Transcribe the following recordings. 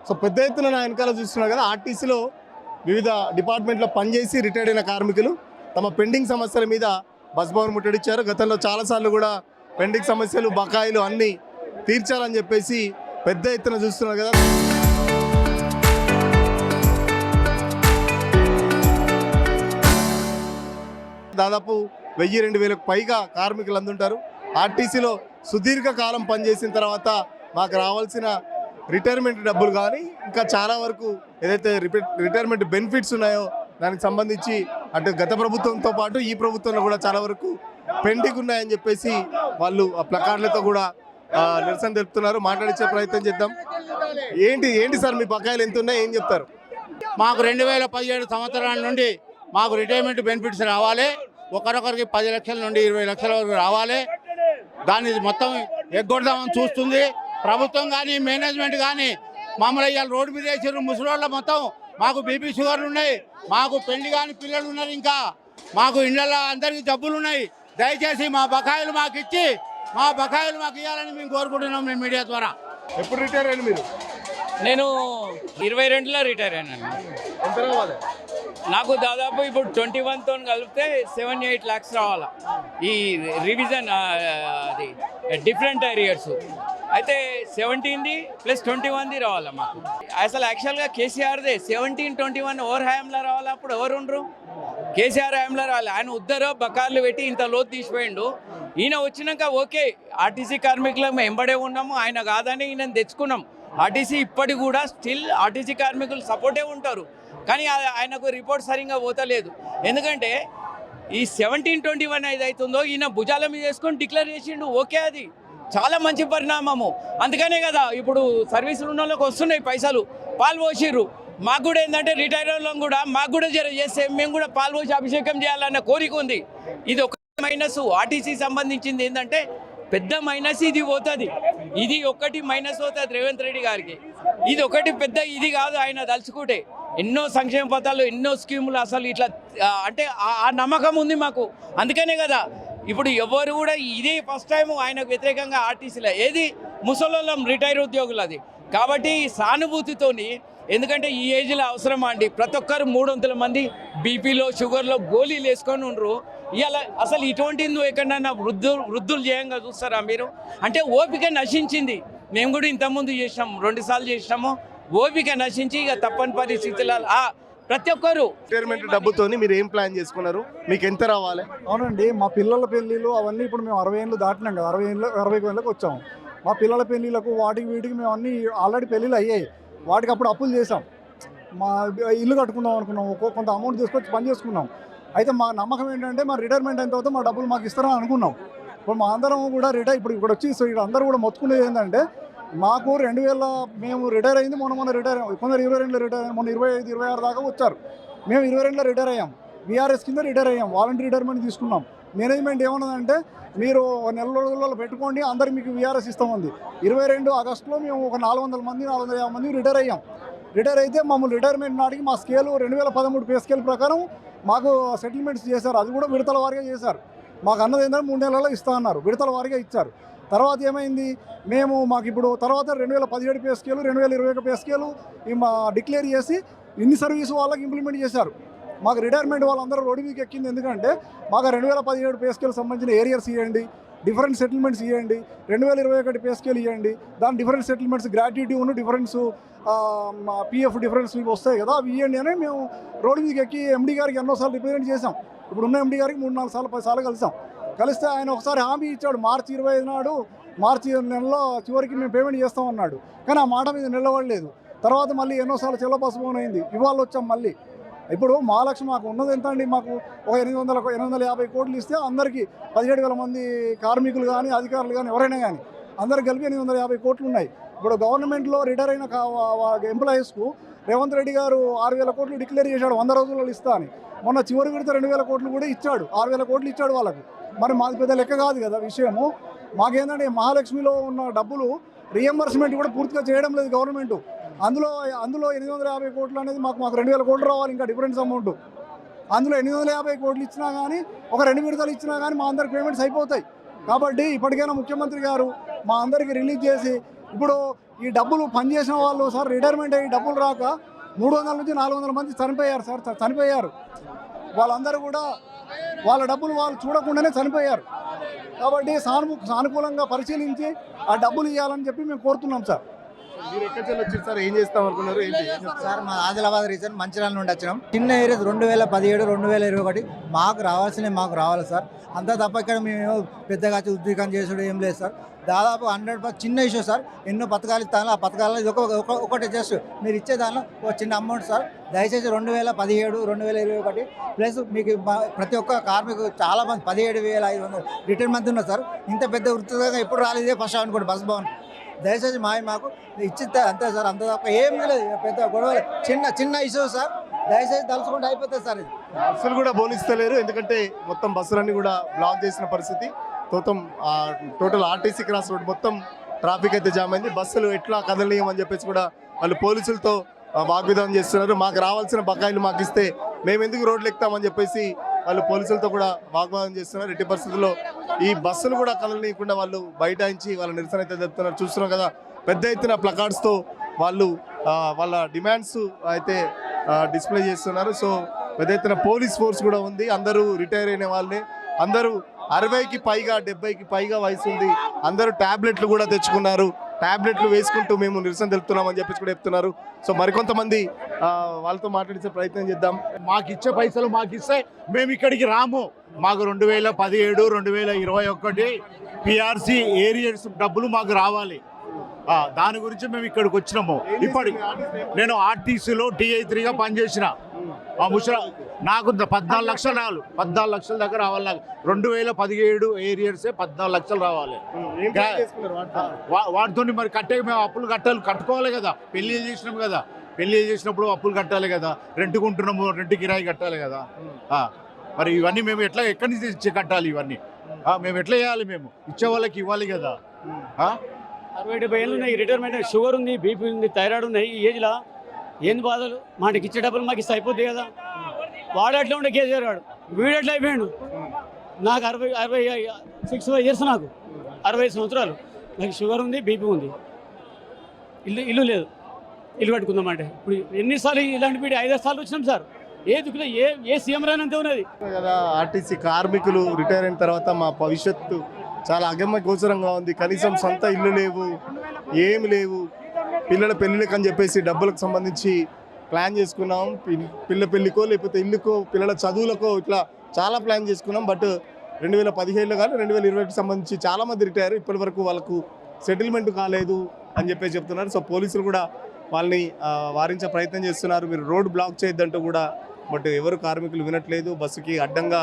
So పెద్ద ఎత్తున నా వెనకాల చూస్తున్నారు కదా, ఆర్టీసీలో వివిధ డిపార్ట్మెంట్లో పనిచేసి రిటైర్డ్ అయిన కార్మికులు తమ పెండింగ్ సమస్యల మీద బస్ భవన్ ముట్టడిచ్చారు. గతంలో చాలాసార్లు కూడా పెండింగ్ సమస్యలు, బకాయిలు అన్నీ తీర్చాలని చెప్పేసి పెద్ద ఎత్తున చూస్తున్నారు కదా. దాదాపు 1000-2000కు పైగా కార్మికులు అందుంటారు. ఆర్టీసీలో సుదీర్ఘకాలం పనిచేసిన తర్వాత మాకు రావాల్సిన రిటైర్మెంట్ డబ్బులు కానీ ఇంకా చాలా వరకు ఏదైతే రిటైర్మెంట్ బెనిఫిట్స్ ఉన్నాయో దానికి సంబంధించి అటు గత ప్రభుత్వంతో పాటు ఈ ప్రభుత్వంలో కూడా చాలా వరకు పెండింగ్ ఉన్నాయని చెప్పేసి వాళ్ళు ఆ ప్లకార్డులతో కూడా నిరసన తెలుపుతున్నారు. మాట్లాడించే ప్రయత్నం చేద్దాం. ఏంటి సార్ మీ బకాయిలు ఎంత ఉన్నాయి, ఏం చెప్తారు? మాకు 2017 సంవత్సరాల నుండి మాకు రిటైర్మెంట్ బెనిఫిట్స్ రావాలి. ఒకరొకరికి 10 లక్షల నుండి 20 లక్షల వరకు రావాలి. దాన్ని మొత్తం ఎగ్గొడదామని చూస్తుంది ప్రభుత్వం కానీ మేనేజ్మెంట్ కానీ. మమ్మల్ని ఇవాళ రోడ్డు మీద వేసారు ముసలోళ్ళ మొత్తం. మాకు బీపీ షుగర్లు ఉన్నాయి, మాకు పెళ్లి కాని పిల్లలు ఉన్నారు, ఇంకా మాకు ఇళ్ళల్లో అందరికీ జబ్బులు ఉన్నాయి. దయచేసి మా బకాయిలు మాకు ఇచ్చి మా బకాయిలు మాకు ఇవ్వాలని మేము కోరుకుంటున్నాం మేము మీడియా ద్వారా. ఎప్పుడు రిటైర్ అయ్యారు మీరు? నేను 22లో రిటైర్ అయినాను. ఎంత రావాలి? నాకు దాదాపు ఇప్పుడు 21తో కలిపితే 7-8 lakhs రావాలా. ఈ రివిజన్ అది డిఫరెంట్ ఏరియాస్ అయితే 17ది ప్లస్ 21ది రావాలా మాకు. అసలు యాక్చువల్గా కేసీఆర్దే 17-21 ఓవర్ హయాంలో రావాలి. అప్పుడు ఎవరు ఉండరు? కేసీఆర్ హయాంలో రావాలి. ఆయన ఉద్దరో బకార్లు పెట్టి ఇంత లోతు తీసిపోయిండు. ఈయన వచ్చినాక ఓకే ఆర్టీసీ కార్మికులకు మేము ఎంబడే ఉన్నాము, ఆయన కాదని ఈయన తెచ్చుకున్నాం. ఆర్టీసీ ఇప్పటికి కూడా స్టిల్ ఆర్టీసీ కార్మికులు సపోర్టే ఉంటారు. కానీ ఆయనకు రిపోర్ట్ సరిగ్గా పోతలేదు. ఎందుకంటే ఈ 17-21 ఏదైతుందో ఈయన భుజాల మీద వేసుకొని డిక్లేర్ చేసిండు. ఓకే, అది చాలా మంచి పరిణామము. అందుకనే కదా ఇప్పుడు సర్వీసులు ఉన్న వాళ్ళకి వస్తున్నాయి పైసలు. పాలు పోసిర్రు. మాకు కూడా ఏంటంటే రిటైర్ వాళ్ళం కూడా మాకు కూడా చేస్తే మేము కూడా పాలు పోసి అభిషేకం చేయాలన్న కోరిక ఉంది. ఇది ఒక మైనస్. ఆర్టీసీ సంబంధించింది ఏంటంటే పెద్ద మైనస్ ఇది పోతుంది. ఇది ఒకటి మైనస్ అవుతుంది రేవంత్ రెడ్డి గారికి. ఇది ఒకటి పెద్ద ఇది కాదు. ఆయన తలుచుకుంటే ఎన్నో సంక్షేమ పథకాలు, ఎన్నో స్కీములు, అసలు ఇట్లా అంటే ఆ నమ్మకం ఉంది మాకు. అందుకనే కదా ఇప్పుడు ఎవరు కూడా ఇదే ఫస్ట్ టైం ఆయనకు వ్యతిరేకంగా ఆర్టీసీలో ఏది ముసలోళ్ళం రిటైర్ ఉద్యోగులు. కాబట్టి సానుభూతితోని, ఎందుకంటే ఈ ఏజ్లో అవసరమా అండి? ప్రతి ఒక్కరు 300 మంది బీపీలో షుగర్లో గోళీలు వేసుకొని ఉండరు. ఇవాళ అసలు ఇటువంటి నువ్వు ఎక్కడన్నా వృద్ధులు చేయంగా చూస్తారా మీరు? అంటే ఓపిక నశించింది. మేము కూడా ఇంతకుముందు చేసినాము, 2 సార్లు చేసినాము. ఓపిక నశించి ఇక తప్పని పరిస్థితుల ప్రతి ఒక్కరు రిటైర్మెంట్ డబ్బుతో మీరు ఏం ప్లాన్ చేసుకున్నారు? మీకు ఎంత రావాలి? అవునండి, మా పిల్లల పెళ్ళిళ్ళు అవన్నీ ఇప్పుడు మేము 60 ఏళ్ళు దాటినాం కదా, 60 ఏళ్ళకి వచ్చాము. మా పిల్లల పెళ్ళిళ్ళకు వాటికి వీటికి మేము అన్నీ ఆల్రెడీ పెళ్ళిళ్ళు అయ్యాయి. వాటికి అప్పుడు అప్పులు చేసాం. మా ఇల్లు కట్టుకుందాం అనుకున్నాం, కొంత అమౌంట్ తీసుకొచ్చి పని చేసుకున్నాం. అయితే మా నమ్మకం ఏంటంటే మా రిటైర్మెంట్ అయిన తర్వాత మా డబ్బులు మాకు ఇస్తారని అనుకున్నాం. ఇప్పుడు మా అందరం కూడా ఇప్పుడు ఇక్కడ వచ్చి ఇక్కడ అందరూ కూడా మొత్తుకునేది ఏంటంటే మాకు 2000 మేము రిటైర్ అయింది మొన్న రిటైర్ అయ్యాం. కొందరు 22లో రిటైర్ అయ్యాం, మొన్న 25-26 దాకా వచ్చారు. మేము 22లో రిటైర్ అయ్యాం. వీఆర్ఎస్ కింద రిటైర్ అయ్యాం, వాలంటీర్ రిటైర్మెంట్ తీసుకున్నాం. మేనేజ్మెంట్ ఏమన్నదంటే మీరు నెల రోజులలో పెట్టుకోండి, అందరికి మీకు వీఆర్ఎస్ ఇస్తామంది. 22 ఆగస్టులో మేము ఒక 400 మంది 450 మంది రిటైర్ అయ్యాం. రిటైర్ అయితే మమ్మల్ని రిటైర్మెంట్ నాటికి మా స్కేలు 2013 పే స్కేల్ ప్రకారం మాకు సెటిల్మెంట్స్ చేశారు. అది కూడా విడతల వారీగా చేశారు. మాకు అన్నది ఏంటంటే 3 నెలల్లో ఇస్తా అన్నారు, విడతల వారీగా ఇచ్చారు. తర్వాత ఏమైంది, మాకు ఇప్పుడు తర్వాత 2017 pay scale 2021 pay scale declare చేసి ఇన్ని సర్వీసు వాళ్ళకి ఇంప్లిమెంట్ చేశారు. మాకు రిటైర్మెంట్ వాళ్ళందరూ రోడ్డు మీకు ఎక్కింది. ఎందుకంటే మాకు 2017 పే స్కేల్ సంబంధించిన ఏరియర్స్ ఇవ్వండి, డిఫరెంట్ సెటిల్మెంట్స్ ఇవ్వండి, 2021 పే స్కేల్ ఇవ్వండి, దాని different settlements gratuity difference PF difference ఇవి వస్తాయి కదా, అవి ఇవ్వండి అని మేము రోడ్డు మీకు ఎక్కి ఎండీ గారికి ఎన్నోసార్లు రిప్రజెంట్ చేసాం. ఇప్పుడు ఉన్న ఎండీ గారికి 3-4 సార్లు 10 సార్లు కలిసాం. కలిస్తే ఆయన ఒకసారి హామీ ఇచ్చాడు, మార్చి 25 నాడు, మార్చి నెలలో చివరికి మేము పేమెంట్ చేస్తామన్నాడు. కానీ ఆ మాట మీద నిలబడలేదు. తర్వాత మళ్ళీ ఎన్నోసార్లు చెల్లపసుపోన్ అయింది. ఇవాళ వచ్చాం మళ్ళీ. ఇప్పుడు మహాలక్ష్మి మాకు ఉన్నది ఎంత అండి? మాకు ఒక 850 కోట్లు ఇస్తే అందరికీ 17,000 మంది కార్మికులు కానీ అధికారులు కానీ ఎవరైనా కానీ అందరికి కలిపి 850 కోట్లు ఉన్నాయి. ఇప్పుడు గవర్నమెంట్లో రిటైర్ అయిన ఎంప్లాయీస్కు రేవంత్ రెడ్డి గారు 6,000 కోట్లు డిక్లేర్ చేశాడు 100 రోజుల్లో ఇస్తా అని. మొన్న చివరి విడత 2,000 కోట్లు కూడా ఇచ్చాడు, 6,000 కోట్లు ఇచ్చాడు వాళ్ళకు. మరి మాది పెద్ద లెక్క కాదు కదా విషయము. మాకేంటంటే మహాలక్ష్మిలో ఉన్న డబ్బులు రీఎంబర్స్మెంట్ కూడా పూర్తిగా చేయడం లేదు గవర్నమెంట్. అందులో 850 కోట్లు అనేది మాకు 2,000 కోట్లు రావాలి, ఇంకా డిఫరెన్స్ అమౌంట్. అందులో 850 కోట్లు ఇచ్చినా కానీ ఒక 2 విడతలు ఇచ్చినా కానీ మా అందరికి పేమెంట్స్ అయిపోతాయి. కాబట్టి ఇప్పటికైనా ముఖ్యమంత్రి గారు మా అందరికీ రిలీజ్ చేసి ఇప్పుడు ఈ డబ్బులు పనిచేసిన వాళ్ళు సార్ రిటైర్మెంట్ అయ్యి డబ్బులు రాక 300 నుంచి 400 మంది చనిపోయారు సార్, చనిపోయారు. వాళ్ళందరూ కూడా వాళ్ళ డబ్బులు వాళ్ళు చూడకుండానే చనిపోయారు. కాబట్టి సానుకూలంగా పరిశీలించి ఆ డబ్బులు ఇవ్వాలని చెప్పి మేము కోరుతున్నాం సార్. మీరు ఎక్కడి నుంచి వచ్చారు సార్? ఏం చేస్తాం అనుకున్నారు? ఏంటి? సార్ మా ఆదిలాబాద్ రీజన్ మంచిర్యాల నుండి వచ్చినాం. చిన్న ఏరియాస్ 2017, 2021 మాకు రావాల్సినవి మాకు రావాలి సార్. అంతా తప్ప ఇక్కడ మేము పెద్దగా ఉద్యోగం చేసుడు ఏం లేదు సార్. దాదాపు 100% చిన్న ఇష్యూ సార్. ఎన్నో పథకాలు ఇస్తాను, ఆ పథకాలలో ఇది ఒకటి జస్ట్ మీరు ఇచ్చే దానిలో ఒక చిన్న అమౌంట్ సార్. దయచేసి 2017, 2021 ప్లస్ మీకు ప్రతి ఒక్క కార్మికు చాలా మంది 17,500 రిటైర్ మంది ఉన్నారు సార్. ఇంత పెద్ద వృత్తిగా ఎప్పుడు రాలేదే ఫస్ట్ అనుకోండి బస్ భవన్. దయచేసి మాకు ఇచ్చితే అంతే సార్, అంత తప్ప ఏం లేదు. పెద్ద గొడవ చిన్న ఇష్యూ సార్. దయచేసి తలుచుకుంటే అయిపోతుంది సార్. ఇది బస్సులు కూడా బోనిస్తలేరు, ఎందుకంటే మొత్తం బస్సులన్నీ కూడా బ్లాక్ చేసిన పరిస్థితి. టోటల్ ఆర్టీసీ క్రాస్ రోడ్ మొత్తం ట్రాఫిక్ అయితే జామ్ అయింది. బస్సులు ఎట్లా కదలనీయమని చెప్పేసి కూడా వాళ్ళు పోలీసులతో వాగ్విధానం చేస్తున్నారు. మాకు రావాల్సిన బకాయిలు మాకు ఇస్తే మేము ఎందుకు రోడ్లు ఎక్కుతామని చెప్పేసి వాళ్ళు పోలీసులతో కూడా వాగ్వాదం చేస్తున్నారు. ఎట్టి పరిస్థితుల్లో ఈ బస్సులు కూడా కదలనీయకుండా వాళ్ళు బైఠాయించి వాళ్ళ నిరసన అయితే జరుపుతున్నారు. చూస్తున్నాం కదా, పెద్ద ఎత్తున ప్లకార్డ్స్తో వాళ్ళు వాళ్ళ డిమాండ్స్ అయితే డిస్ప్లే చేస్తున్నారు. సో పెద్ద ఎత్తున పోలీస్ ఫోర్స్ కూడా ఉంది. అందరూ రిటైర్ అయిన వాళ్ళే, అందరూ 60కి పైగా 70కి పైగా వయసు ఉంది. అందరూ ట్యాబ్లెట్లు కూడా తెచ్చుకున్నారు. ట్యాబ్లెట్లు వేసుకుంటూ మేము నిరసన తెలుపుతున్నామని చెప్పేసి కూడా చెప్తున్నారు. సో మరికొంతమంది వాళ్ళతో మాట్లాడించే ప్రయత్నం చేద్దాం. మాకు ఇచ్చే పైసలు మాకు ఇస్తే మేము ఇక్కడికి రాము. మాకు 2017, 2021 పిఆర్సీ ఏరియర్స్ డబ్బులు మాకు రావాలి. దాని గురించి మేము ఇక్కడికి వచ్చినాము. ఇప్పటికి నేను ఆర్టీసీలో TI3గా పనిచేసిన నాకు 14 లక్షలు రావాలి. 14 లక్షల దగ్గర రావాలి. నాకు 2017 ఏరియర్సే 14 లక్షలు రావాలి. వాటితో మరి మేము అప్పులు కట్టుకోవాలి కదా. పెళ్లి చేసినాం కదా, పెళ్లి చేసినప్పుడు అప్పులు కట్టాలి కదా. రెంట్కి ఉంటున్నాము, రెంట్ కిరాయి కట్టాలి కదా. మరి ఇవన్నీ మేము ఎక్కడి నుంచి తెచ్చి కట్టాలి? ఇవన్నీ మేము ఎట్లా చేయాలి? మేము ఇచ్చే వాళ్ళకి ఇవ్వాలి కదా. 60-70 ఏళ్ళు ఉన్నాయి, రిటైర్మెంట్, షుగర్ ఉంది, బీపీ ఉంది, థైరాయిడ్ ఉన్నాయి. ఈ ఏజ్లో ఏంది బాధలు? మాకు ఇచ్చే డబ్బులు మాకు ఇస్తే అయిపోద్ది కదా. వాడు ఎట్లా ఉండే కేసీఆర్ వాడు, వీడు ఎట్లా అయిపోయాడు. నాకు 65 ఇయర్స్, నాకు 65 సంవత్సరాలు. నాకు షుగర్ ఉంది, బీపీ ఉంది, ఇల్లు లేదు. ఇల్లు కట్టుకుందామంటే ఇప్పుడు ఎన్నిసార్లు ఇలాంటి వీడి 5 సార్లు వచ్చినాం సార్. ఏ దిక్కులో ఏ సీఎం రానంతే ఉన్నది కదా. ఆర్టీసీ కార్మికులు రిటైర్ అయిన తర్వాత మా భవిష్యత్తు చాలా అగమ్య గోచరంగా ఉంది. కనీసం సొంత ఇల్లు లేవు, ఏమి లేవు. పిల్లల పెళ్ళిళ్ళకి అని చెప్పేసి డబ్బులకు సంబంధించి ప్లాన్ చేసుకున్నాం. పిల్ల పెళ్ళికో లేకపోతే ఇల్లుకో, పిల్లల చదువులకో, ఇట్లా చాలా ప్లాన్ చేసుకున్నాం. బట్ 2017 కానీ 2020కి సంబంధించి చాలామంది రిటైర్, ఇప్పటి వరకు వాళ్ళకు సెటిల్మెంట్ కాలేదు అని చెప్పేసి చెప్తున్నారు. సో పోలీసులు కూడా వాళ్ళని వారించే ప్రయత్నం చేస్తున్నారు. మీరు రోడ్ బ్లాక్ చేయొద్దంటూ కూడా, బట్ ఎవరు కార్మికులు వినట్లేదు. బస్సుకి అడ్డంగా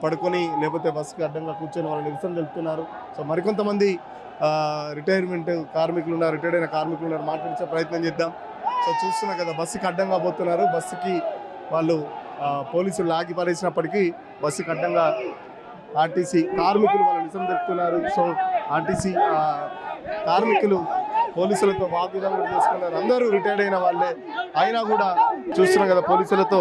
పడుకొని లేకపోతే బస్సుకి అడ్డంగా కూర్చొని వాళ్ళు నిరసన తెలుపుతున్నారు. సో మరికొంతమంది రిటైర్మెంట్ కార్మికులు ఉన్నారు, రిటైర్డ్ అయిన కార్మికులు ఉన్నారు, మాట్లాడించే ప్రయత్నం చేద్దాం. సో చూస్తున్నా కదా, బస్సుకి అడ్డంగా పోతున్నారు. బస్సుకి వాళ్ళు పోలీసులు లాగి పడేసినప్పటికీ బస్సుకి అడ్డంగా ఆర్టీసీ కార్మికులు వాళ్ళు నిరసన తెలుపుతున్నారు. సో ఆర్టీసీ కార్మికులు పోలీసులతో వాగ్విధానం చేసుకున్నారు. అందరూ రిటైర్డ్ అయిన వాళ్ళే అయినా కూడా చూస్తున్నాం కదా, పోలీసులతో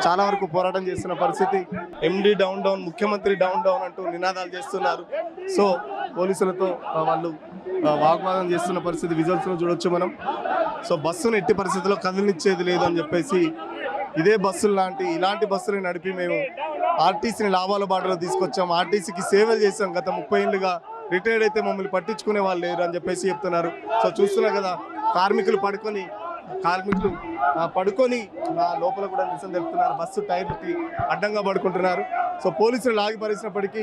చాలా వరకు పోరాటం చేస్తున్న పరిస్థితి. ఎండి డౌన్ డౌన్, ముఖ్యమంత్రి డౌన్ డౌన్ అంటూ నినాదాలు చేస్తున్నారు. సో పోలీసులతో వాళ్ళు వాగ్వాదం చేస్తున్న పరిస్థితి విజువల్స్లో చూడొచ్చు మనం. సో బస్సును ఎట్టి పరిస్థితుల్లో కదిలినిచ్చేది లేదు అని చెప్పేసి ఇదే బస్సులు ఇలాంటి బస్సులు నడిపి మేము ఆర్టీసీని లాభాల బాటలో తీసుకొచ్చాం. ఆర్టీసీకి సేవలు చేసాం. గత 30 ఏళ్ళుగా రిటైర్డ్ అయితే మమ్మల్ని పట్టించుకునే వాళ్ళు లేరు అని చెప్పేసి చెప్తున్నారు. సో చూస్తున్నా కదా, కార్మికులు పడుకొని లోపల కూడా నిరసన తెలుపుతున్నారు. బస్సు టైర్కి అడ్డంగా పడుకుంటున్నారు. సో పోలీసులు లాగి పరిచినప్పటికీ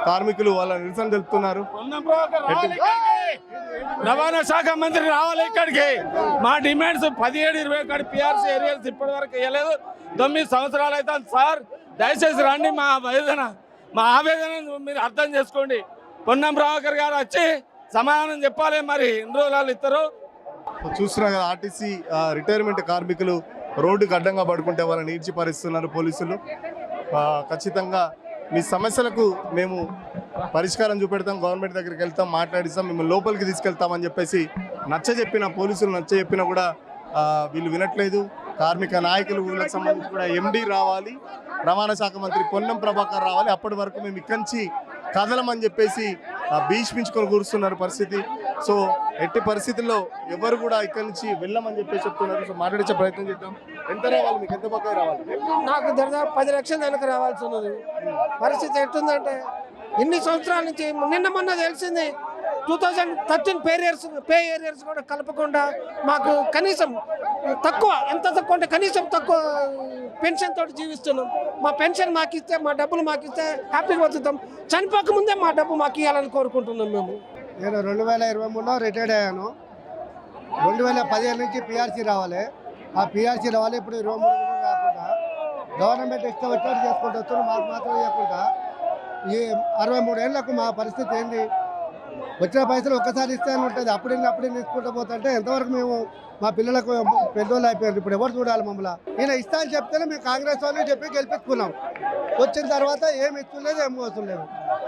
కార్మికులు వాళ్ళ నిరసన తెలుపుతున్నారు. రవాణా శాఖ మంత్రి రావాలి ఇక్కడికి. మా డిమాండ్స్ 17-20 పిఆర్సీ ఏరియాస్ ఇప్పటి వరకు ఇవ్వలేదు. 9 సంవత్సరాలు అవుతుంది సార్. దయచేసి రండి, మా ఆవేదన మీరు అర్థం చేసుకోండి. పొన్నం ప్రభాకర్ గారు వచ్చి సమాధానం చెప్పాలి. మరి ఎన్ని రోజులు ఇస్తారు? చూస్తున్నా కదా, ఆర్టీసీ రిటైర్మెంట్ కార్మికులు రోడ్డుకు అడ్డంగా పడుకుంటే వాళ్ళని ఈడ్చిపరుస్తున్నారు పోలీసులు. ఖచ్చితంగా మీ సమస్యలకు మేము పరిష్కారం చూపెడతాం, గవర్నమెంట్ దగ్గరికి వెళ్తాం, మాట్లాడిస్తాం, మిమ్మల్ని లోపలికి తీసుకెళ్తామని చెప్పేసి పోలీసులు నచ్చజెప్పినా కూడా వీళ్ళు వినట్లేదు. కార్మిక నాయకులు వీళ్ళకి సంబంధించి కూడా ఎండి రావాలి, రవాణా శాఖ మంత్రి పొన్నం ప్రభాకర్ రావాలి, అప్పటి వరకు మేము ఇక్కడి నుంచి కదలమని చెప్పేసి భీష్మించుకొని కూర్చున్నారు పరిస్థితి. సో ఎట్టి పరిస్థితుల్లో ఎవరు కూడా ఇక్కడి నుంచి వెళ్ళమని చెప్పేసి చెప్తున్నారు. సో మాట్లాడించే ప్రయత్నం చేద్దాం. ఎంత రావాలి మీకు, ఎంత బకాయి రావాలి? నాకు దాదాపు 10 లక్షలు వెనక రావాల్సి ఉన్నది. పరిస్థితి ఎట్టుందంటే ఇన్ని సంవత్సరాల నుంచి నిన్న మొన్న తెలిసింది 2013 పే ఏరియర్స్ కూడా కలపకుండా మాకు కనీసం తక్కువ, ఎంత తక్కువ అంటే కనీసం తక్కువ పెన్షన్ తోటి జీవిస్తున్నాం. మా పెన్షన్ మాకు ఇస్తే, మా డబ్బులు మాకు ఇస్తే హ్యాపీగా బతుకుతాం. చనిపోక ముందే మా డబ్బు మాకు ఇవ్వాలని కోరుకుంటున్నాం మేము. నేను 2023లో రిటైర్డ్ అయ్యాను. 2015 నుంచి పిఆర్సీ రావాలి. ఆ పిఆర్సీ రావాలి. ఇప్పుడు 23 కాకుండా గవర్నమెంట్ ఇష్టం వచ్చేది చేసుకుంటూ వస్తున్నాం. మాకు మాత్రం ఇవ్వకుండా ఈ 63 ఏళ్లకు మా పరిస్థితి ఏంది? వచ్చిన పైసలు ఒక్కసారి ఇస్తేనే ఉంటుంది. అప్పుడే తీసుకుంటూ పోతుంటే ఎంతవరకు మేము మా పిల్లలకు పెద్దోళ్ళు అయిపోయారు. ఇప్పుడు ఎవరు చూడాలి మమ్మల్ని? ఈయన ఇస్తా అని చెప్తేనే మేము కాంగ్రెస్ వాళ్ళని చెప్పి గెలిపించుకున్నాం. వచ్చిన తర్వాత ఏమి ఇస్తలేదు, ఏం మోసలేదు.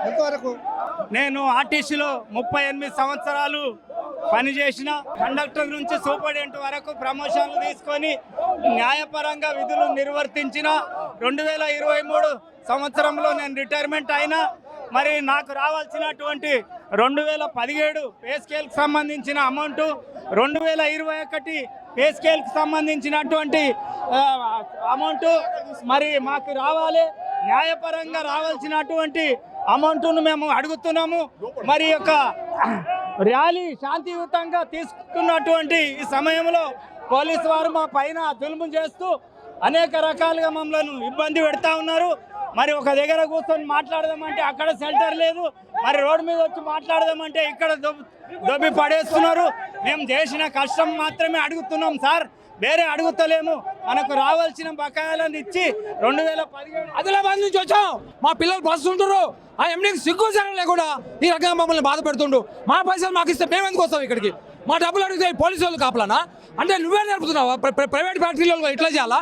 ఎంతవరకు నేను ఆర్టీసీలో 38 సంవత్సరాలు పనిచేసిన, కండక్టర్ నుంచి సూపరింటెండెంట్ వరకు ప్రమోషన్లు తీసుకొని న్యాయపరంగా విధులు నిర్వర్తించిన. 2023 సంవత్సరంలో నేను రిటైర్మెంట్ అయినా. మరి నాకు రావాల్సినటువంటి 2017 పే స్కేల్కి సంబంధించిన అమౌంట్, 2021 పే స్కేల్కి సంబంధించినటువంటి అమౌంట్ మరి మాకు రావాలి. న్యాయపరంగా రావాల్సినటువంటి అమౌంట్ను మేము అడుగుతున్నాము. మరి యొక్క ర్యాలీ శాంతియుతంగా తీసుకున్నటువంటి ఈ సమయంలో పోలీసు వారు మా పైన జులుము చేస్తూ అనేక రకాలుగా మమ్మల్ని ఇబ్బంది పెడతా ఉన్నారు. మరి ఒక దగ్గర కూర్చొని మాట్లాడదామంటే అక్కడ షెల్టర్ లేదు. మరి రోడ్డు మీద వచ్చి మాట్లాడదామంటే ఇక్కడ దొబ్బి పడేస్తున్నారు. మేము చేసిన కష్టం మాత్రమే అడుగుతున్నాం సార్, వేరే అడుగుతలేము. మనకు రావాల్సిన బకాయిలను ఇచ్చి 2017 ఆదిలాబాద్ నుంచి వచ్చాం. మా పిల్లలు బస్సు ఉంటున్నారు. ఆ ఎండీకి సిగ్గు జనం లేకుండా ఈ రకంగా మమ్మల్ని బాధ పెడుతుండ్రు. మా పైసలు మాకు ఇస్తే మేము ఎందుకు వస్తాం ఇక్కడికి? మా డబ్బులు అడిగితే పోలీసు వాళ్ళు కాపలానా? అంటే నువ్వే నేర్పుతున్నావా? ప్రైవేట్ ఫ్యాక్టరీలో ఇట్లా చేయాలా?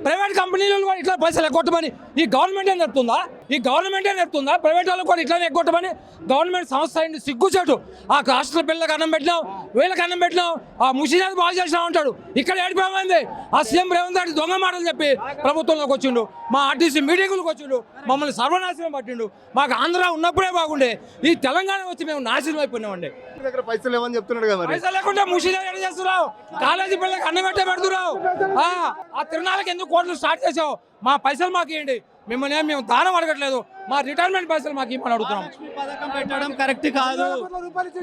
ప్రైవేట్ కంపెనీలు కూడా ఇట్లా పైసలు ఎగ్గొట్టమని ఈ గవర్నమెంటే నేర్పుతుందా? ప్రైవేట్ వాళ్ళు కూడా ఇట్లానే ఎగ్గొట్టమని గవర్నమెంట్ సంస్థ అయింది. సిగ్గుచేటు. ఆ రాష్ట్ర పిల్లలకు అన్నం పెట్టినాం, వీళ్ళకి అన్నం పెట్టినాం, ఆ ముషినాథ్ బాగా చేసినా ఉంటాడు. ఇక్కడ ఏడిపోయింది. ఆ సీఎం రేవంత్ రెడ్డి దొంగ మాటలు చెప్పి ప్రభుత్వంలోకి వచ్చిండు. మా ఆర్టీసీ మీటింగులకు వచ్చిండు. మమ్మల్ని సర్వనాశనం పట్టిండు. మాకు ఆంధ్ర ఉన్నప్పుడే బాగుండే. ఈ తెలంగాణ వచ్చి మేము నాశనం అయిపోయినామండి. దగ్గర పైసలు ఏమని చెప్తున్నాడు కదా, మరి పైసలు లేకుండా ముషినాథ్ ఎక్కడ చేస్తున్నావు? కాలేజీ పిల్లలకి అన్నం పెట్టే పెడుతున్నావు. ఆ తిరునాళ్ళకి ఎందుకు కోట్లు స్టార్ట్ చేసావు? మా పైసలు మాకు ఇవ్వండి. మేము దానం అడగట్లేదు. మా రిటైర్మెంట్ పైసలు మాకు ఇవ్వమని అడుగుతున్నాం. పథకం పెట్టడం కరెక్ట్ కాదు.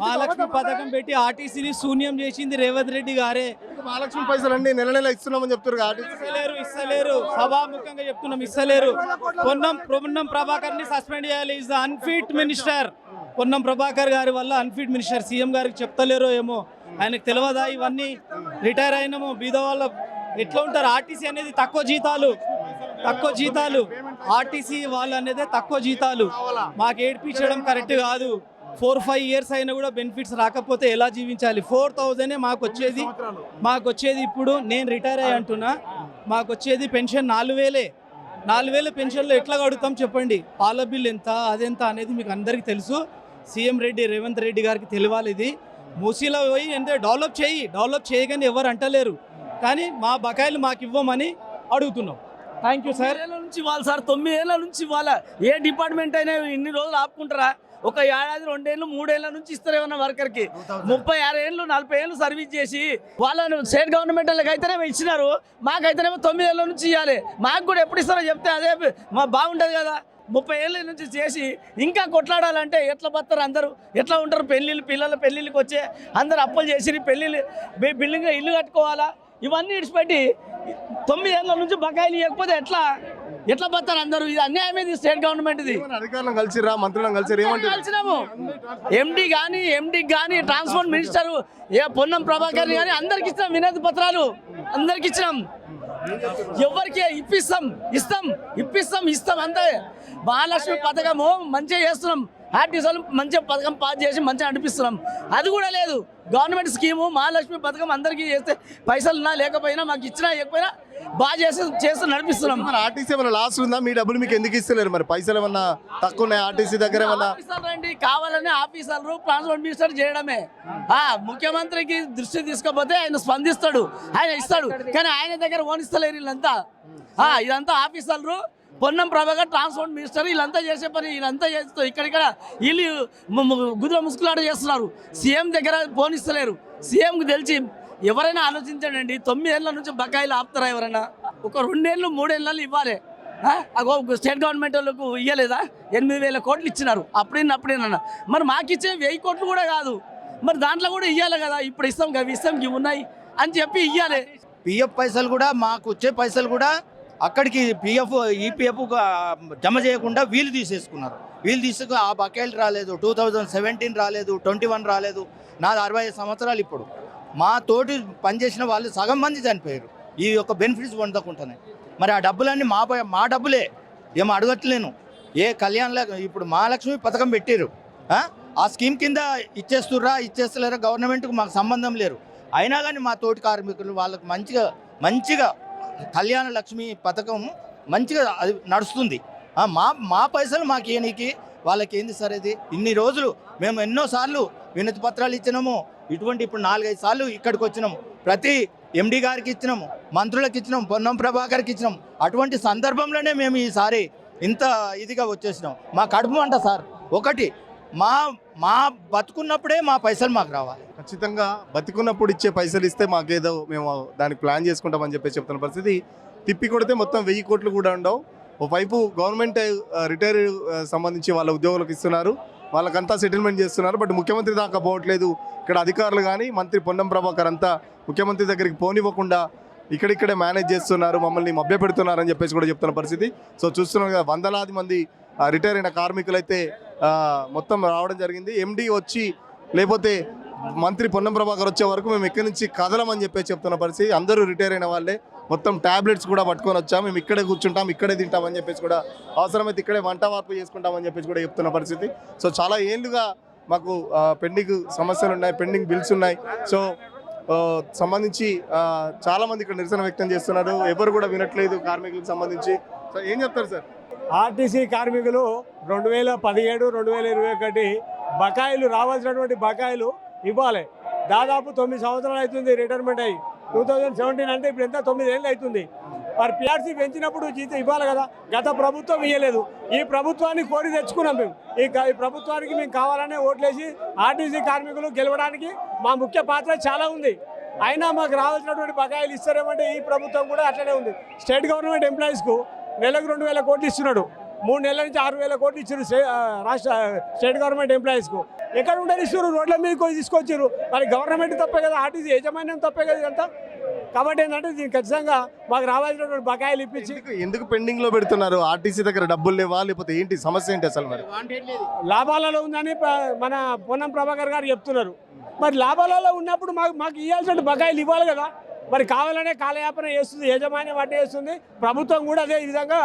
మహాలక్ష్మి పథకం పెట్టి ఆర్టీసీని శూన్యం చేసింది రేవంత్ రెడ్డి గారే. మహాలక్ష్మి పైసలు అన్ని నెల నెల ఇస్తున్నామని చెప్తున్నారు. ఇస్తలేరు. సభాముఖంగా చెప్తున్నాం, ఇస్తలేరు. పొన్నం ప్రభాకర్ ని సస్పెండ్ చేయాలి. Is the unfit minister. Ponnam Prabhakar గారి వల్ల అన్ఫిట్ మినిస్టర్. సీఎం గారికి చెప్తలేరో ఏమో, ఆయనకు తెలియదా ఇవన్నీ? రిటైర్ అయినాము, బీద వాళ్ళ ఎట్లా ఉంటారు? ఆర్టీసీ అనేది తక్కువ జీతాలు. ఆర్టీసీ వాళ్ళు అనేది తక్కువ జీతాలు. మాకు ఏడ్పించడం కరెక్ట్ కాదు. 4-5 ఇయర్స్ అయినా కూడా బెనిఫిట్స్ రాకపోతే ఎలా జీవించాలి? 4,000 మాకు వచ్చేది. ఇప్పుడు నేను రిటైర్ అయ్యి అంటున్నా, మాకు వచ్చేది పెన్షన్ 4,000 పెన్షన్లో ఎట్లా కడుగుతాం చెప్పండి? పాల బిల్ ఎంత, అదెంత అనేది మీకు అందరికీ తెలుసు. సీఎం రేవంత్ రెడ్డి గారికి తెలియాలి. ఇది మూసీలో పోయి అంటే డెవలప్ చేయగానే ఎవరు అంటలేరు, కానీ మా బకాయిలు మాకు ఇవ్వమని అడుగుతున్నాం. Thank you sir. 9 ఏళ్ళ నుంచి వాళ్ళు సార్, 9 ఏళ్ళ నుంచి వాళ్ళ ఏ డిపార్ట్మెంట్ అయినా ఇన్ని రోజులు ఆపుకుంటారా? ఒక ఏడాది 2 ఏళ్ళు 3 ఏళ్ళ నుంచి ఇస్తారేమన్నా వర్కర్కి? 36 ఏళ్ళు 40 ఏళ్ళు సర్వీస్ చేసి వాళ్ళను స్టేట్ గవర్నమెంట్ వాళ్ళకి అయితేనేమో ఇచ్చినారు, మాకైతేనేమో 9 ఏళ్ళ నుంచి ఇవ్వాలి. మాకు కూడా ఎప్పుడు ఇస్తారో చెప్తే అదే మా బాగుంటుంది కదా. 30 ఏళ్ళ నుంచి చేసి ఇంకా కొట్లాడాలంటే ఎట్లా బతారు అందరూ? ఎట్లా ఉంటారు? పిల్లల పెళ్ళిళ్ళకి వచ్చే అందరు అప్పులు చేసి బిల్డింగ్ ఇల్లు కట్టుకోవాలా? ఇవన్నీ ఇడిచిపెట్టి 9 ఏళ్ళ నుంచి బకాయిలు ఇవ్వకపోతే ఎట్లా బతారు అందరూ? ఇది అన్యాయమేది స్టేట్ గవర్నమెంట్. ఇది అధికారులను కలిసిరా, మంత్రులను కలిసినాము. ఎండి కానీ ట్రాన్స్పోర్ట్ మినిస్టర్ పొన్నం ప్రభాకర్ కానీ అందరికి ఇచ్చినాం వినతి పత్రాలు, అందరికి ఇచ్చినాం. ఎవరికి ఇప్పిస్తాం అంతే. మహాలక్ష్మి పథకము మంచిగా చేస్తున్నాం. ఆర్టీసీలు మంచిగా పథకం పాస్ చేసి మంచిగా నడిపిస్తున్నాం. అది కూడా లేదు. గవర్నమెంట్ స్కీము మహాలక్ష్మి పథకం అందరికీ చేస్తే పైసలు ఉన్నా లేకపోయినా మాకు ఇచ్చినా ఇవ్వకపోయినా బాగా చేసి నడిపిస్తున్నాం. ఆర్టీసీ ఏమైనా లాస్ ఉందా? మీ డబ్బులు మీకు ఎందుకు ఇస్తలేరు? మరి పైసలు ఏమన్నా తక్కువ ఉన్నాయి ఆర్టీసీ దగ్గర? ఆఫీసర్లు కావాలని ఆఫీసర్లు ట్రాన్స్పోర్ట్ మినిస్టర్ చేయడమే. ముఖ్యమంత్రికి దృష్టి తీసుకోకపోతే ఆయన స్పందిస్తాడు, ఆయన ఇస్తాడు, కానీ ఆయన దగ్గర ఓనిస్తలేరు వీళ్ళంతా. ఇదంతా ఆఫీసర్లు పొన్నం ప్రభాకర్ ట్రాన్స్పోర్ట్ మినిస్టర్ వీళ్ళంతా చేసే పని వీళ్ళంతా చేస్తారు. ఇక్కడిక్కడ వీళ్ళు గుద్ర ముసుగులాట చేస్తున్నారు. సీఎం దగ్గర ఫోన్ ఇస్తలేరు. సీఎంకి తెలిసి ఎవరైనా ఆలోచించండి. 9 ఏళ్ళ నుంచి బకాయిలు ఆపుతారా ఎవరైనా? ఒక 2 ఏళ్ళు 3 ఏళ్ళు ఇవ్వాలి. అగో స్టేట్ గవర్నమెంట్ వాళ్ళకు ఇవ్వలేదా? 8,000 కోట్లు ఇచ్చినారు. అప్పుడేనన్నా మరి మాకు ఇచ్చే 1000 కోట్లు కూడా కాదు. మరి దాంట్లో కూడా ఇవ్వాలి కదా. ఇప్పుడు ఇస్తాం ఇవి ఉన్నాయి అని చెప్పి ఇవ్వాలి. పిఎఫ్ పైసలు కూడా మాకు వచ్చే పైసలు కూడా అక్కడికి పిఎఫ్ ఈపీఎఫ్ జమ చేయకుండా వీళ్ళు తీసేసుకున్నారు. వీళ్ళు తీసుకు ఆ బకాయిలు రాలేదు. 2017 రాలేదు, 21 రాలేదు. నాది 65 సంవత్సరాలు. ఇప్పుడు మా తోటి పనిచేసిన వాళ్ళు సగం మంది చనిపోయారు ఈ యొక్క బెనిఫిట్స్ పొందకుండానే. మరి ఆ డబ్బులన్నీ మా డబ్బులే, ఏమో అడగట్లేను. ఏ కళ్యాణ్ ఇప్పుడు మహాలక్ష్మి పథకం పెట్టారు. ఆ స్కీమ్ కింద ఇచ్చేస్తలేరా గవర్నమెంట్కు మాకు సంబంధం లేరు. అయినా కానీ మా తోటి కార్మికులు వాళ్ళకు మంచిగా కళ్యాణ లక్ష్మి పథకం మంచిగా అది నడుస్తుంది. మా పైసలు మాకు ఇవ్వనీకి వాళ్ళకి ఏంది సార్ ఇది? ఇన్ని రోజులు మేము ఎన్నోసార్లు వినతి పత్రాలు ఇచ్చినాము. ఇప్పుడు 4-5 సార్లు ఇక్కడికి వచ్చినాము. ప్రతి ఎండి గారికి ఇచ్చినాము, మంత్రులకు ఇచ్చినాము, పొన్నం ప్రభాకర్కి ఇచ్చినాము. అటువంటి సందర్భంలోనే మేము ఈసారి ఇంత ఇదిగా వచ్చేసినాం. మా కడుపు అంట సార్. ఒకటి మా బతుకున్నప్పుడే మా పైసలు మాకు రావాలి. ఖచ్చితంగా బతికున్నప్పుడు ఇచ్చే పైసలు ఇస్తే మాకేదో మేము దానికి ప్లాన్ చేసుకుంటామని చెప్పి చెప్తున్న పరిస్థితి. తిప్పి కొడితే మొత్తం 1000 కోట్లు కూడా ఉండవు. ఓవైపు గవర్నమెంట్ రిటైర్ సంబంధించి వాళ్ళ ఉద్యోగులకు ఇస్తున్నారు, వాళ్ళకంతా సెటిల్మెంట్ చేస్తున్నారు. బట్ ముఖ్యమంత్రి దాకా పోవట్లేదు. ఇక్కడ అధికారులు కానీ మంత్రి పొన్నం ప్రభాకర్ అంతా ముఖ్యమంత్రి దగ్గరికి పోనివ్వకుండా ఇక్కడిక్కడే మేనేజ్ చేస్తున్నారు, మమ్మల్ని మభ్యపెడుతున్నారని చెప్పేసి కూడా చెప్తున్న పరిస్థితి. సో చూస్తున్నాం కదా, వందలాది మంది రిటైర్ అయిన కార్మికులైతే మొత్తం రావడం జరిగింది. ఎండి వచ్చి లేకపోతే మంత్రి పొన్నం ప్రభాకర్ వచ్చే వరకు మేము ఇక్కడి నుంచి కదలమని చెప్పేసి చెప్తున్న పరిస్థితి. అందరూ రిటైర్ అయిన వాళ్ళే. మొత్తం ట్యాబ్లెట్స్ కూడా పట్టుకొని వచ్చాము, మేము ఇక్కడే కూర్చుంటాం, ఇక్కడే తింటామని చెప్పేసి కూడా, అవసరమైతే ఇక్కడే వంట వార్పు చేసుకుంటామని చెప్పేసి కూడా చెప్తున్న పరిస్థితి. సో చాలా ఏళ్ళుగా మాకు పెండింగ్ సమస్యలు ఉన్నాయి, పెండింగ్ బిల్స్ ఉన్నాయి. సో సంబంధించి చాలామంది ఇక్కడ నిరసన వ్యక్తం చేస్తున్నారు. ఎవరు కూడా వినట్లేదు కార్మికులకు సంబంధించి. సో ఏం చెప్తారు సార్? ఆర్టీసీ కార్మికులు 2017, 2021 బకాయిలు రావాల్సినటువంటి బకాయిలు ఇవ్వాలి. దాదాపు 9 సంవత్సరాలు అవుతుంది రిటైర్మెంట్ అయ్యి. 2017 అంటే ఇప్పుడు ఎంత 9 ఏళ్ళు అవుతుంది. మరి పిఆర్సీ పెంచినప్పుడు జీతం ఇవ్వాలి కదా. గత ప్రభుత్వం ఇవ్వలేదు. ఈ ప్రభుత్వాన్ని కోరి తెచ్చుకున్నాం మేము. ఈ ప్రభుత్వానికి మేము కావాలనే ఓట్లేసి ఆర్టీసీ కార్మికులు గెలవడానికి మా ముఖ్య పాత్ర చాలా ఉంది. అయినా మాకు రావాల్సినటువంటి బకాయిలు ఇస్తారేమంటే ఈ ప్రభుత్వం కూడా అట్లనే ఉంది. స్టేట్ గవర్నమెంట్ ఎంప్లాయీస్కు నెలకు 2,000 కోట్లు ఇస్తున్నాడు. 3 నెలల నుంచి 6,000 కోట్లు ఇచ్చారు రాష్ట్ర స్టేట్ గవర్నమెంట్ ఎంప్లాయీస్కు. ఎక్కడ ఉండని ఇస్తారు? రోడ్ల మీద తీసుకొచ్చారు. మరి గవర్నమెంట్ తప్పే కదా, ఆర్టీసీ యాజమాన్యం తప్పే కదా ఇదంతా. కాబట్టి ఏంటంటే దీనికి ఖచ్చితంగా మాకు రావాల్సినటువంటి బకాయిలు ఇప్పించి. ఎందుకు పెండింగ్ లో పెడుతున్నారు? ఆర్టీసీ దగ్గర డబ్బులు లేవా, లేకపోతే ఏంటి సమస్య ఏంటి అసలు? మరి లాభాలలో ఉందని మన పొన్నం ప్రభాకర్ గారు చెప్తున్నారు. మరి లాభాలలో ఉన్నప్పుడు మాకు ఇవ్వాల్సిన బకాయిలు ఇవ్వాలి కదా. మరి కావాలనే కాలయాపన చేస్తుంది యాజమాన్యం, వాటి చేస్తుంది. ప్రభుత్వం కూడా అదే విధంగా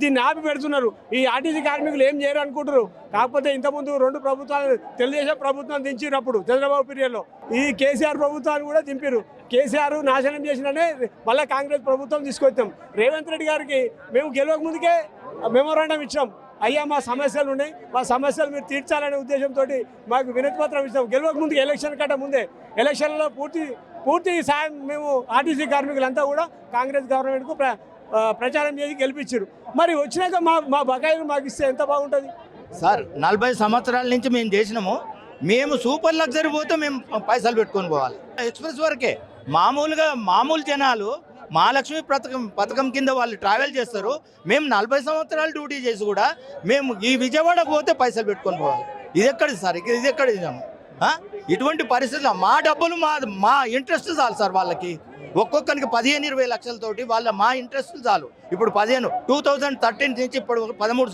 దీన్ని ఆపి పెడుతున్నారు. ఈ ఆర్టీసీ కార్మికులు ఏం చేయరు అనుకుంటారు. కాకపోతే ఇంతకుముందు 2 ప్రభుత్వాలు, తెలుగుదేశం ప్రభుత్వం దించినప్పుడు చంద్రబాబు పీరియడ్లో ఈ కేసీఆర్ ప్రభుత్వాన్ని కూడా దింపారు. కేసీఆర్ నాశనం చేసిననే మళ్ళీ కాంగ్రెస్ ప్రభుత్వం తీసుకొచ్చాం. రేవంత్ రెడ్డి గారికి మేము గెలవక ముందుకే మెమోరాండం ఇచ్చాం. అయ్యా మా సమస్యలు ఉన్నాయి, మా సమస్యలు మీరు తీర్చాలనే ఉద్దేశంతో మాకు వినతి పత్రం ఇస్తాం. గెలవక ముందుకు ఎలక్షన్ కంటే ముందే ఎలక్షన్లో పూర్తి సాయం మేము ఆర్టీసీ కార్మికులంతా కూడా కాంగ్రెస్ గవర్నమెంట్కు ప్రచారం చేసి గెలిపించారు. మరి వచ్చినాక మా బకాయిలు మాకు ఇస్తే ఎంత బాగుంటుంది సార్? 40 సంవత్సరాల నుంచి మేము చేసినాము. మేము సూపర్ లగ్జరీ పోతే మేము పైసలు పెట్టుకొని పోవాలి. ఎక్స్ప్రెస్ వరకే మామూలు జనాలు మహాలక్ష్మి పథకం కింద వాళ్ళు ట్రావెల్ చేస్తారు. మేము 40 సంవత్సరాలు డ్యూటీ చేసి కూడా మేము ఈ విజయవాడకు పోతే పైసలు పెట్టుకొని పోవాలి. ఇది ఎక్కడి సార్? ఇది ఎక్కడి? ఇటువంటి పరిస్థితుల్లో మా డబ్బులు మా ఇంట్రెస్ట్ చాలు సార్. వాళ్ళకి ఒక్కొక్కరికి 15-20 లక్షలతోటి మా ఇంట్రెస్ట్ చాలు. ఇప్పుడు 2013 నుంచి ఇప్పుడు 13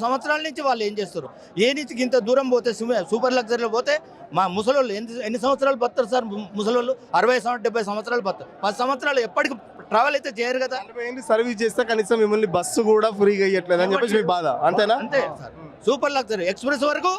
సంవత్సరాల నుంచి వాళ్ళు ఏం చేస్తారు? ఏ నుంచి ఇంత దూరం పోతే సూపర్ లగ్జరీలో పోతే మా ముసలోళ్ళు ఎన్ని సంవత్సరాలు బతారు సార్? ముసలోళ్ళు 60-70 సంవత్సరాలు బతారు. 10 సంవత్సరాలు ఎప్పటికి ట్రావెల్ అయితే చేయరు కదా. సర్వీస్ చేస్తే కనీసం మిమ్మల్ని బస్సు కూడా ఫ్రీగా ఇవ్వట్లేదు అని చెప్పేసి మీ బాధ, అంతేనా? అంతే సార్. సూపర్ లగ్జరీ ఎక్స్ప్రెస్ వరకు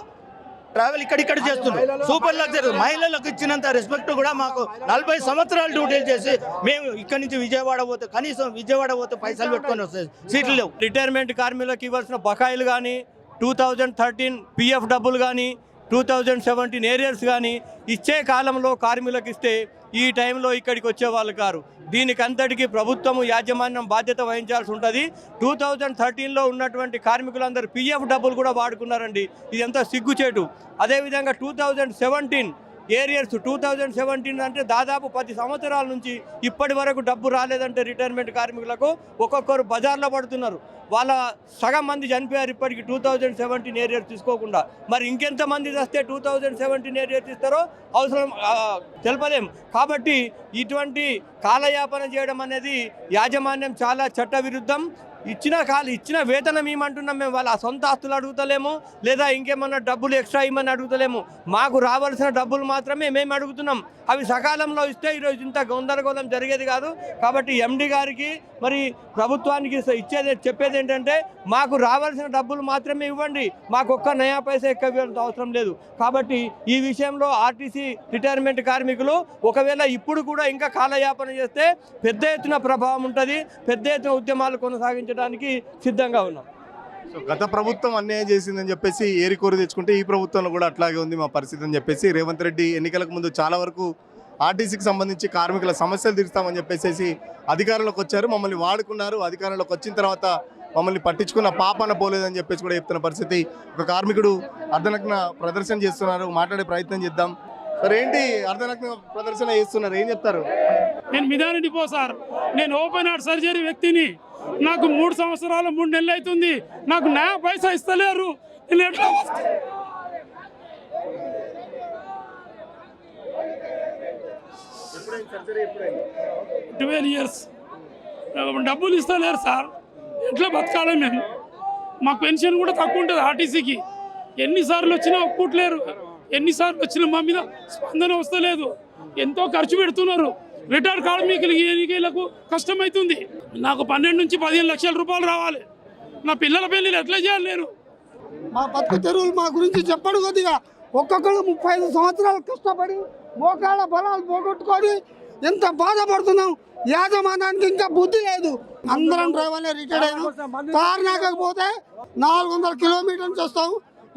ట్రావెల్ ఇక్కడ చేస్తున్నారు. సూపర్ లగ్జరీ మహిళలకు ఇచ్చినంత రెస్పెక్ట్ కూడా మాకు 40 సంవత్సరాలు డ్యూటీలు చేసి మేము ఇక్కడ నుంచి విజయవాడ పోతే కనీసం విజయవాడ పోతే పైసలు పెట్టుకొని వస్తాయి, సీట్లు లేవు. రిటైర్మెంట్ కార్మికులకు ఇవ్వాల్సిన బకాయిలు కానీ, 2013 పిఎఫ్ డబ్బులు కానీ, 2017 ఏరియర్స్ కానీ ఇచ్చే కాలంలో కార్మికులకు ఇస్తే ఈ టైంలో ఇక్కడికి వచ్చేవాళ్ళు కారు. దీనికి అంతటికీ ప్రభుత్వము యాజమాన్యం బాధ్యత వహించాల్సి ఉంటుంది. 2013లో ఉన్నటువంటి కార్మికులందరూ PF డబ్బులు కూడా వాడుకున్నారండి. ఇది ఎంత సిగ్గుచేటు. అదేవిధంగా 2017 ఏరియర్స్ 2017 అంటే దాదాపు 10 సంవత్సరాల నుంచి ఇప్పటి వరకు డబ్బు రాలేదంటే రిటైర్మెంట్ కార్మికులకు ఒక్కొక్కరు బజార్లో పడుతున్నారు. వాళ్ళ సగం మంది చనిపోయారు ఇప్పటికి 2017 ఏరియర్స్ తీసుకోకుండా. మరి ఇంకెంతమంది వస్తే 2017 ఏరియర్స్ ఇస్తారో అవసరం తెలపలేం. కాబట్టి ఇటువంటి కాలయాపన చేయడం అనేది యాజమాన్యం చాలా చట్టవిరుద్ధం. ఇచ్చిన వేతనం ఏమంటున్నాం మేము, వాళ్ళ సొంత ఆస్తులు అడుగుతలేము, లేదా ఇంకేమన్నా డబ్బులు ఎక్స్ట్రా ఇవ్వమని అడుగుతలేము. మాకు రావాల్సిన డబ్బులు మాత్రమే మేము అడుగుతున్నాం. అవి సకాలంలో ఇస్తే ఈరోజు ఇంత గందరగోళం జరిగేది కాదు. కాబట్టి MD గారికి మరి ప్రభుత్వానికి చెప్పేది ఏంటంటే మాకు రావాల్సిన డబ్బులు మాత్రమే ఇవ్వండి, మాకు ఒక్క నయా పైసా ఎక్కువ అవసరం లేదు. కాబట్టి ఈ విషయంలో RTC రిటైర్మెంట్ కార్మికులు ఒకవేళ ఇప్పుడు కూడా ఇంకా కాలయాపన చేస్తే పెద్ద ఎత్తున ప్రభావం ఉంటుంది, పెద్ద ఎత్తున ఉద్యమాలు కొనసాగించడానికి సిద్ధంగా ఉన్నాం. సో గత ప్రభుత్వం అన్యాయం చేసిందని చెప్పేసి ఏరికోరి తెచ్చుకుంటే ఈ ప్రభుత్వంలో కూడా అట్లాగే ఉంది మా పరిస్థితి అని చెప్పేసి రేవంత్ రెడ్డి ఎన్నికలకు ముందు చాలా వరకు RTCకి సంబంధించి కార్మికుల సమస్యలు తీరుస్తామని చెప్పేసి అధికారంలోకి వచ్చారు, మమ్మల్ని వాడుకున్నారు. అధికారంలోకి వచ్చిన తర్వాత మమ్మల్ని పట్టించుకున్న పాపన పోలేదని చెప్పేసి కూడా చెప్తున్న పరిస్థితి. ఒక కార్మికుడు అర్ధనగ్న ప్రదర్శన చేస్తున్నారు, మాట్లాడే ప్రయత్నం చేద్దాం. సార్ ఏంటి అర్ధనగ్న ప్రదర్శన చేస్తున్నారు, ఏం చెప్తారు? నేను మిదాని డిపో సార్, నేను ఓపెన్ హార్ట్ సర్జరీ వ్యక్తిని. నాకు 3 సంవత్సరాలు 3 నెలలు అవుతుంది, నాకు నయా పైసా ఇస్తలేరు. నేను ఎట్లా 12 ఇయర్స్ డబ్బులు ఇస్తలేరు సార్. ఎట్లా బతకాలి మేము? మాకు పెన్షన్ కూడా తక్కువ ఉంటుంది RTCకి. ఎన్నిసార్లు వచ్చినా ఒప్పుకోట్లేరు, ఎన్నిసార్లు వచ్చినా మా మీద స్పందన వస్తలేదు. ఎంతో ఖర్చు పెడుతున్నారు. రిటైర్డ్ కార్మికులకి ఎన్నికలకు కష్టమవుతుంది. నాకు 12 నుంచి 15 లక్షల రూపాయలు రావాలి. నా పిల్లల పెళ్ళిళ్ళు ఎట్లా చేయాలి నేను? మా బతుకు తెరువులు మా గురించి చెప్పడు కొద్దిగా. ఒక్కొక్కరు 35 సంవత్సరాలు కష్టపడి మోకాళ్ళ బలాలు పోగొట్టుకొని ఎంత బాధపడుతున్నాం. యాజమాన్యానికి ఇంకా బుద్ధి లేదు. అందరం డ్రైవర్లే రిటైర్డ్ అయినాం. కారణాకపోతే 400 కిలోమీటర్లు చేస్తాం.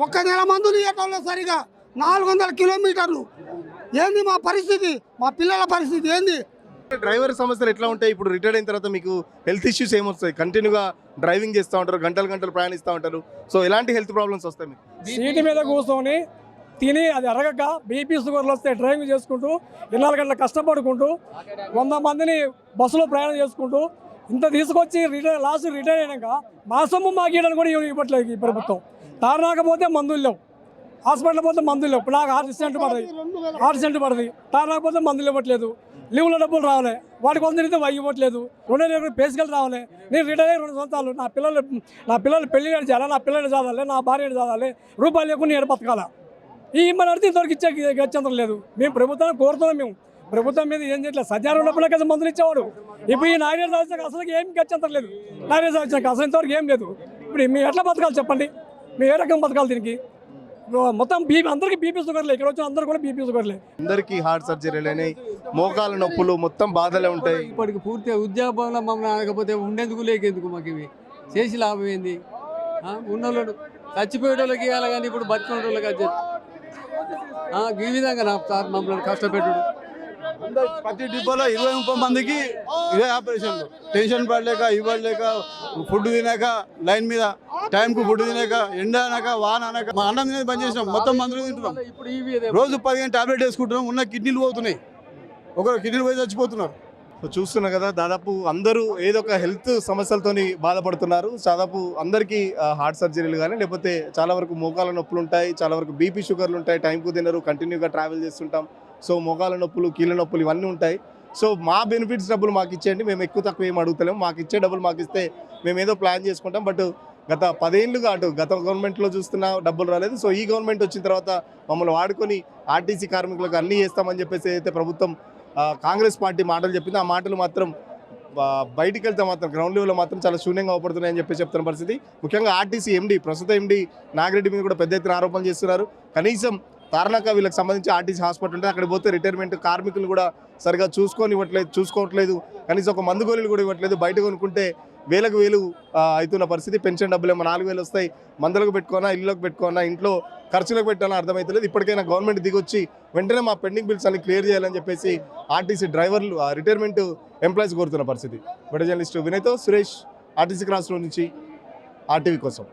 ఒక్క నెల మందులు ఇవ్వటంలో సరిగా 400 కిలోమీటర్లు. ఏంది మా పరిస్థితి? మా పిల్లల పరిస్థితి ఏంది? డ్రైవర్ సమస్యలు ఎట్లా ఉంటాయి? ఇప్పుడు రిటైర్డ్ అయిన తర్వాత మీకు హెల్త్ ఇష్యూస్ ఏమొస్తాయి? కంటిన్యూగా డ్రైవింగ్ చేస్తూ ఉంటారు, గంటలు ప్రయాణిస్తూ ఉంటారు. సో ఎలాంటి హెల్త్ ప్రాబ్లమ్స్ వస్తాయి మీకు? సీటు మీద కూర్చొని తిని అది అరగక BP షుగర్లు వస్తే డ్రైవింగ్ చేసుకుంటూ 24 గంటలు కష్టపడుకుంటూ 100 మందిని బస్సులో ప్రయాణం చేసుకుంటూ ఇంత తీసుకొచ్చి లాస్ట్ రిటైర్ అయినాక మా సొమ్ము మాకు ఇవ్వడానికి కూడా ఇవ్వట్లేదు ఈ ప్రభుత్వం. తారనాకపోతే మందులు లేవు, హాస్పిటల్ పోతే మందులు లేవు. నాకు 6 సెంట్ పడుతుంది. తారనాకపోతే మందులు ఇవ్వట్లేదు. లీవ్లో డబ్బులు రావాలి, వాటి కోసం తిరిగితే ఇవ్వట్లేదు. 2 పేసుకెళ్ళి రావాలి. నేను రిటైర్ అయ్యి 2 సంవత్సరాలు. నా పిల్లలు పెళ్లి చేయాలి, నా పిల్లల్ని చదవాలి, నా భార్యని చదవాలి. రూపాయలు లేకుండా నేను బతకాల. ఈ ఇమ్మని అడితే ఇంతవరకు గచ్చంతరం లేదు. మేము ప్రభుత్వాన్ని కోరుతున్నాం. మేము ప్రభుత్వం మీద ఏం చేయట్లేదు. సజ్జారు ఉన్నప్పుడు కదా మందులు ఇచ్చేవాడు. ఇప్పుడు ఈ నాగేశ్వర వచ్చినాక అసలు ఏం గచ్చంతరం లేదు. నాగేశ్వర వచ్చినాక అసలు ఇంతవరకు ఏం లేదు. ఇప్పుడు మేము ఎట్లా బతకాలి చెప్పండి? మేము ఏ రకం బతకాలి దీనికి? మొత్తం అందరికీ BP షుగర్లే. ఇక్కడ వచ్చిన అందరూ కూడా BP షుగర్లే. అందరికీ హార్ట్ సర్జరీలు, మోకాల నొప్పులు, మొత్తం బాధలే ఉంటాయి. ఇప్పటికి పూర్తిగా ఉద్యోగంలో మమ్మల్ని అనకపోతే ఉండేందుకు లేకెందుకు? మాకు ఇవి చేసి లాభం ఏంది? ఉన్నోళ్ళు చచ్చిపోయేటోళ్ళకి ఇవ్వాలి కానీ ఇప్పుడు బతికినోళ్ళకి ఈ విధంగా నా సార్ మమ్మల్ని కష్టపెట్టుడు. ప్రతి డిపోలో 20-30 మందికి ఇదే ఆపరేషన్లు. టెన్షన్ పడలేక, ఇవ్వలేక, ఫుడ్ తినాక, లైన్ మీద టైంకు ఫుడ్ తినాక, ఎండ అనక, వాన అనక, మా అన్నం తినేది బంద్ చేసినాం. మొత్తం మందులు తింటున్నాం. రోజు 15 టాబ్లెట్ వేసుకుంటున్నాం. ఉన్న కిడ్నీలు పోతున్నాయి. ఒకరు కిడ్నీలు పోయి చచ్చిపోతున్నారు. చూస్తున్నా కదా, దాదాపు అందరూ ఏదో ఒక హెల్త్ సమస్యలతోని బాధపడుతున్నారు. దాదాపు అందరికీ హార్ట్ సర్జరీలు కానీ, లేకపోతే చాలా వరకు మోకాల నొప్పులు ఉంటాయి, చాలా వరకు BP షుగర్లు ఉంటాయి, టైంకు తినరు, కంటిన్యూగా ట్రావెల్ చేస్తుంటాం. సో మోకాల నొప్పులు, కీళ్ళ నొప్పులు ఇవన్నీ ఉంటాయి. సో మా బెనిఫిట్స్ డబ్బులు మాకు ఇచ్చేయండి, మేము ఎక్కువ తక్కువ ఏం అడుగుతలేము. మాకు ఇచ్చే డబ్బులు మాకు ఇస్తే మేము ఏదో ప్లాన్ చేసుకుంటాం. బట్ గత 10 ఏళ్ళుగా అటు గత గవర్నమెంట్లో చూస్తున్నా డబ్బులు రాలేదు. సో ఈ గవర్నమెంట్ వచ్చిన తర్వాత మమ్మల్ని వాడుకొని RTC కార్మికులకు అన్నీ చేస్తామని చెప్పేసి ఏదైతే ప్రభుత్వం కాంగ్రెస్ పార్టీ మాటలు చెప్పింది, ఆ మాటలు మాత్రం బయటికి వెళ్తే మాత్రం గ్రౌండ్ లెవెల్లో మాత్రం చాలా శూన్యంగా అవపడుతున్నాయని చెప్పి చెప్తున్న పరిస్థితి. ముఖ్యంగా RTC MD, ప్రస్తుత MD నాగిరెడ్డి మీద కూడా పెద్ద ఎత్తున ఆరోపణలు చేస్తున్నారు. కనీసం తారనాక వీళ్ళకి సంబంధించి RTC హాస్పిటల్ ఉంటే అక్కడ పోతే రిటైర్మెంట్ కార్మికులు కూడా సరిగా చూసుకోవట్లేదు. కనీసం ఒక మందు గోళీలు కూడా ఇవ్వట్లేదు. బయట కొనుక్కుంటే వేలకు వేలు అవుతున్న పరిస్థితి. పెన్షన్ డబ్బులు ఏమో 4,000 వస్తాయి, మందులకు పెట్టుకోనా, ఇళ్ళకి పెట్టుకోనా, ఇంట్లో ఖర్చులకు పెట్టాలని అర్థమవుతలేదు. ఇప్పటికైనా గవర్నమెంట్ దిగొచ్చి వెంటనే మా పెండింగ్ బిల్స్ అన్ని క్లియర్ చేయాలని చెప్పేసి ఆర్టీసీ డ్రైవర్లు రిటైర్మెంట్ ఎంప్లాయీస్ కోరుతున్న పరిస్థితి. వీడియో జర్నలిస్ట్ వినయ్తో సురేష్, ఆర్టీసీ క్రాస్ రోడ్ నుంచి RTV కోసం.